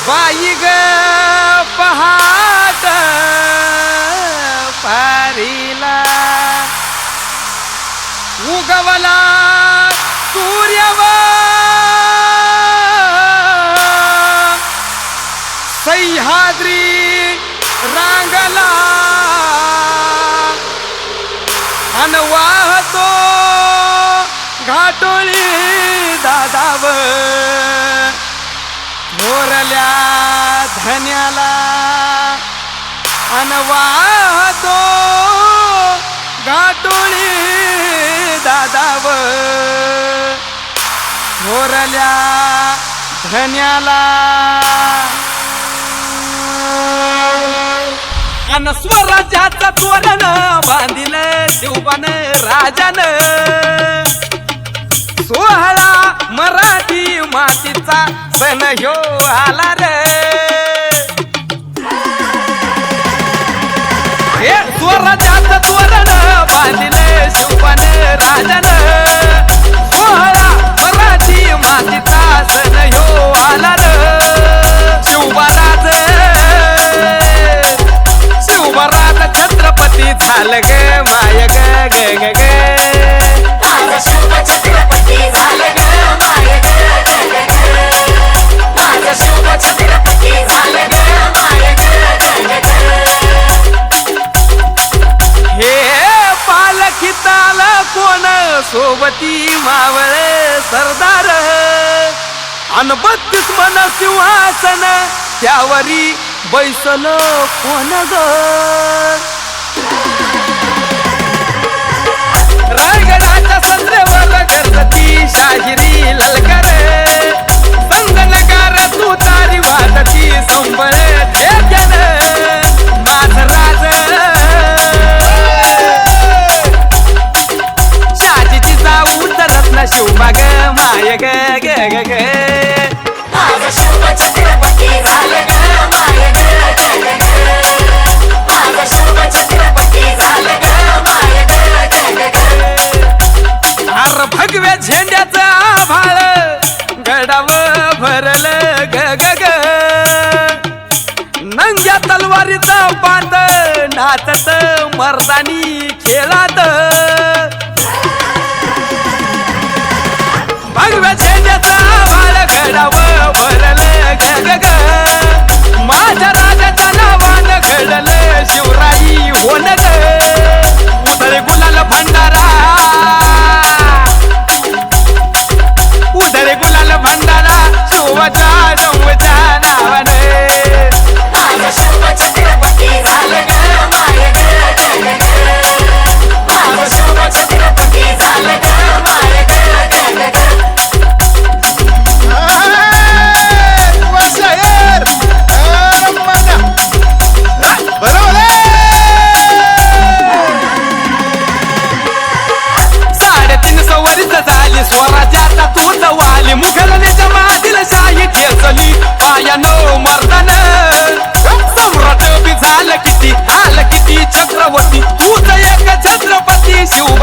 बाई ग पहाट पारीला उगवला सूर्यवा सह्याद्री रांगला अन वाहतो घाटोळी दादाव थोरल्या धन्याला अन वाहतो घाटोळी दादाव थोरल्या धन्याला अन स्वराज्याचा तोरण बांधिल शिवबान राजान सोहळा मराठी मातीचा सण ह्यो आला रे हे स्वराज्याचं तोरण बांधिल शिवबान राजान सोहळा मराठी मातीचा सण ह्यो आला रे शिवबाराज छत्रपती झालं ग माय ग ग ग ग माझं शिव छत्रपती झालं ग माय ग ग ग ग माझं शिव छत्रपती झालं ग माय ग ग ग हे पालखीत आलं कोण सोबती मावळ सरदार अन 32 मन सिंहासन त्यावरी बैसल कोण ग रायगडाच्या संद्रेवर गर्जती शाहिरी ललकर संगनकार तुतारी वाजती संबळ ठेक्यान माझ राज शाजीची जाऊ रत्न शिवबाग माय ग ग ग ग माझं शिव छत्रपती झालं ग माय ग ग ग ग माझं शिव छत्रपती झालं ग माय ग ग ग ग अर भगव्या झेंड्याचं आभाळ गडाव भरल ग ग ग नंग्या तलवारीचा पात नाचत मर्दानी खेळात भगव्या झेंड्याचं आभाळ गडाव भरल ग ग ग माझ्या राजाच्या नावानं घडलं शिवराई होन ग उधळे गुलाल भंडारा उधळे गुलाल भंडारा शिवच्या रंगच्या नावाने माझं शिव छत्रपती झालं ग माय ग ग ग ग माझं शिव छत्रपती झालं ग माय ग ग ग ग स्वराज्याचा तूच वाली मुघलनेच्या मातील शाही ठेचली पायानो मर्दान सम्राट बी झालं किती आलं किती छत्रपती तूच एक छत्रपती शिव